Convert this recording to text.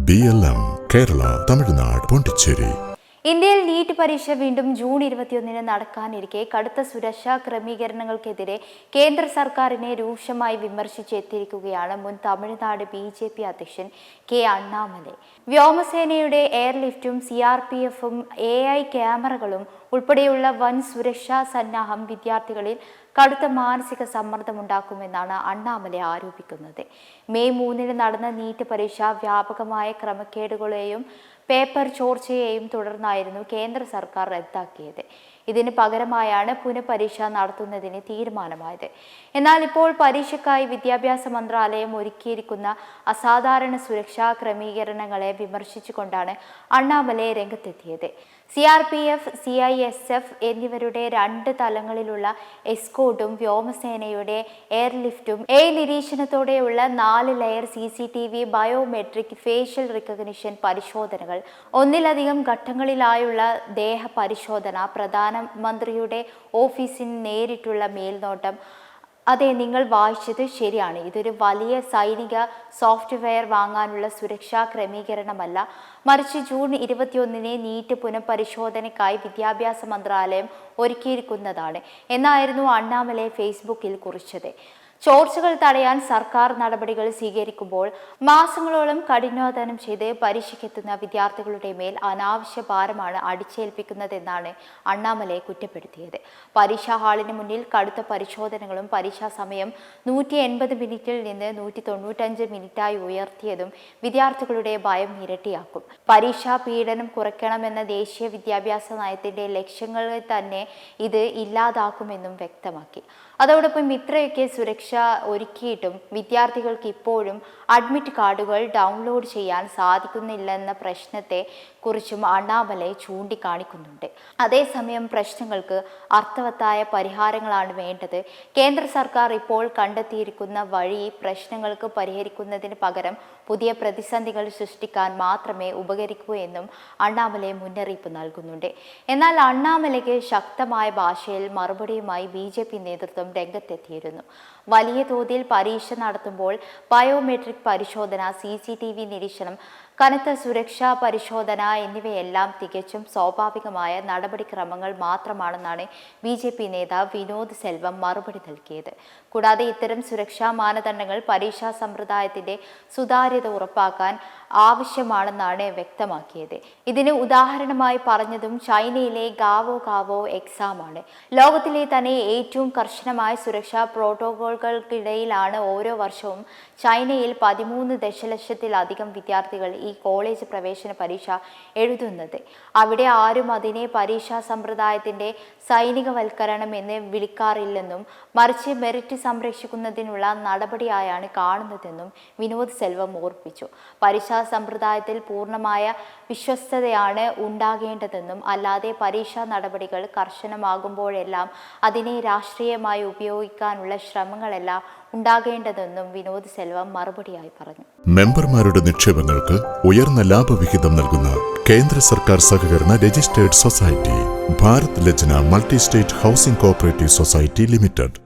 BLM Kerala, Tamil Nadu, Pondicherry. ഇന്ത്യയിൽ NEET പരീക്ഷ വീണ്ടും ജൂൺ 21 നടക്കാനിരിക്കെ കടുത്ത സുരക്ഷാ ക്രമീകരണങ്ങൾക്കെതിരെ കേന്ദ്ര സർക്കാരിനെ രൂക്ഷമായി വിമർശിച്ചെത്തിയിരിക്കുകയാണ് മുൻ തമിഴ്നാട് BJP അധ്യക്ഷൻ കെ അണ്ണാമലൈ. വ്യോമസേനയുടെ എയർലിഫ്റ്റും CRPF-ഉം AI ക്യാമറകളും ഉൾപ്പെടെയുള്ള വൻ സുരക്ഷാ സന്നാഹം വിദ്യാർത്ഥികളിൽ കടുത്ത മാനസിക സമ്മർദ്ദമുണ്ടാക്കുമെന്നാണ് അണ്ണാമലൈ ആരോപിക്കുന്നത്. മെയ് 3 നടന്ന നീറ്റ് പരീക്ഷ വ്യാപകമായ ക്രമക്കേടുകളെയും പേപ്പർ ചോർച്ചയെയും തുടർന്നായിരുന്നു കേന്ദ്ര സർക്കാർ റദ്ദാക്കിയത്. ഇതിന് പകരമായാണ് പുനഃപരീക്ഷ നടത്തുന്നതിന് തീരുമാനമായത്. എന്നാൽ ഇപ്പോൾ പരീക്ഷയ്ക്കായി വിദ്യാഭ്യാസ മന്ത്രാലയം ഒരുക്കിയിരിക്കുന്ന അസാധാരണ സുരക്ഷാ ക്രമീകരണങ്ങളെ വിമർശിച്ചുകൊണ്ടാണ് അണ്ണാമലൈ രംഗത്തെത്തിയത്. CRPF, CISF എന്നിവരുടെ 2 തലങ്ങളിലുള്ള എസ്കോർട്ടും വ്യോമസേനയുടെ എയർലിഫ്റ്റും നിരീക്ഷണത്തോടെയുള്ള 4 layer CCTV, biometric, facial recognition പരിശോധനകൾ, ഒന്നിലധികം ഘട്ടങ്ങളിലായുള്ള ദേഹ പരിശോധന, പ്രധാനമന്ത്രിയുടെ ഓഫീസിന് നേരിട്ടുള്ള മേൽനോട്ടം. അതെ, നിങ്ങൾ വായിച്ചത് ശരിയാണ്. ഇതൊരു വലിയ സൈനിക സോഫ്റ്റ്വെയർ വാങ്ങാനുള്ള സുരക്ഷാ ക്രമീകരണമല്ല, മറിച്ച് ജൂൺ 21 നീറ്റ് പുനഃപരിശോധനയ്ക്കായി വിദ്യാഭ്യാസ മന്ത്രാലയം ഒരുക്കിയിരിക്കുന്നതാണ് എന്നായിരുന്നു അണ്ണാമലൈ ഫേസ്ബുക്കിൽ കുറിച്ചത്. ചോർച്ചകൾ തടയാൻ സർക്കാർ നടപടികൾ സ്വീകരിക്കുമ്പോൾ മാസങ്ങളോളം കഠിനാധ്വാനം ചെയ്ത് പരീക്ഷയ്ക്കെത്തുന്ന വിദ്യാർത്ഥികളുടെ മേൽ അനാവശ്യ ഭാരമാണ് അടിച്ചേൽപ്പിക്കുന്നതെന്നാണ് അണ്ണാമലൈ കുറ്റപ്പെടുത്തിയത്. പരീക്ഷാ ഹാളിന് മുന്നിൽ കടുത്ത പരിശോധനകളും പരീക്ഷാ സമയം 180 മിനിറ്റിൽ നിന്ന് 195 മിനിറ്റായി ഉയർത്തിയതും വിദ്യാർത്ഥികളുടെ ഭയം ഇരട്ടിയാക്കും. പരീക്ഷാ പീഡനം കുറയ്ക്കണമെന്ന ദേശീയ വിദ്യാഭ്യാസ നയത്തിന്റെ ലക്ഷ്യങ്ങളെ തന്നെ ഇത് ഇല്ലാതാക്കുമെന്നും വ്യക്തമാക്കി. അതോടൊപ്പം ഇത്രയൊക്കെ സുരക്ഷ ഒരുക്കിയിട്ടും വിദ്യാർത്ഥികൾക്ക് ഇപ്പോഴും അഡ്മിറ്റ് കാർഡുകൾ ഡൗൺലോഡ് ചെയ്യാൻ സാധിക്കുന്നില്ലെന്ന പ്രശ്നത്തെ കുറിച്ചും അണ്ണാമലൈ ചൂണ്ടിക്കാണിക്കുന്നുണ്ട്. അതേസമയം പ്രശ്നങ്ങൾക്ക് അർത്ഥവത്തായ പരിഹാരങ്ങളാണ് വേണ്ടത്. കേന്ദ്ര സർക്കാർ ഇപ്പോൾ കണ്ടെത്തിയിരിക്കുന്ന വഴി പ്രശ്നങ്ങൾക്ക് പരിഹരിക്കുന്നതിന് പകരം പുതിയ പ്രതിസന്ധികൾ സൃഷ്ടിക്കാൻ മാത്രമേ ഉപകരിക്കൂ എന്നും അണ്ണാമലൈ മുന്നറിയിപ്പ് നൽകുന്നുണ്ട്. എന്നാൽ അണ്ണാമലയ്ക്ക് ശക്തമായ ഭാഷയിൽ മറുപടിയുമായി BJP നേതൃത്വം രംഗത്തെത്തിയിരുന്നു. വലിയ തോതിൽ പരീക്ഷ നടത്തുമ്പോൾ ബയോമെട്രിക് പരിശോധന, CCTV നിരീക്ഷണം, കനത്ത സുരക്ഷാ പരിശോധന എന്നിവയെല്ലാം തികച്ചും സ്വാഭാവികമായ നടപടിക്രമങ്ങൾ മാത്രമാണെന്നാണ് BJP നേതാവ് വിനോദ് സെൽവം മറുപടി നൽകിയത്. കൂടാതെ ഇത്തരം സുരക്ഷാ മാനദണ്ഡങ്ങൾ പരീക്ഷാ സമ്പ്രദായത്തിന്റെ സുതാര്യത ഉറപ്പാക്കാൻ ആവശ്യമാണെന്നാണ് വ്യക്തമാക്കിയത്. ഇതിന് ഉദാഹരണമായി പറഞ്ഞതും ചൈനയിലെ ഗാവോ എക്സാം ആണ്. ലോകത്തിലെ തന്നെ ഏറ്റവും കർശനമായ സുരക്ഷാ പ്രോട്ടോകോളുകൾക്കിടയിലാണ് ഓരോ വർഷവും ചൈനയിൽ 13 ദശലക്ഷത്തിലധികം വിദ്യാർത്ഥികൾ ഈ കോളേജ് പ്രവേശന പരീക്ഷ എഴുതുന്നത്. അവിടെ ആരും അതിനെ പരീക്ഷാ സമ്പ്രദായത്തിന്റെ സൈനികവൽക്കരണം എന്ന് വിളിക്കാറില്ലെന്നും മറിച്ച് മെറിറ്റ് സംരക്ഷിക്കുന്നതിനുള്ള നടപടിയായാണ് കാണുന്നതെന്നും വിനോദ് സെൽവം ഓർപ്പിച്ചു. പരീക്ഷാ സമ്പ്രദായത്തിൽ പൂർണ്ണമായ വിശ്വസ്തതയാണ് ഉണ്ടാകേണ്ടതെന്നും അല്ലാതെ പരീക്ഷാ നടപടികൾ കർശനമാകുമ്പോഴെല്ലാം അതിനെ രാഷ്ട്രീയമായി ഉപയോഗിക്കാനുള്ള ശ്രമങ്ങളല്ല ഉണ്ടാകേണ്ടതെന്നും വിനോദ് സെൽവം മറുപടിയായി പറഞ്ഞു. മെമ്പർമാരുടെ നിക്ഷേപങ്ങൾക്ക് ഉയർന്ന ലാഭവിഹിതം നൽകുന്ന കേന്ദ്ര സർക്കാർ സഹകരണ registered society Bharat Lajna multi state housing cooperative society limited.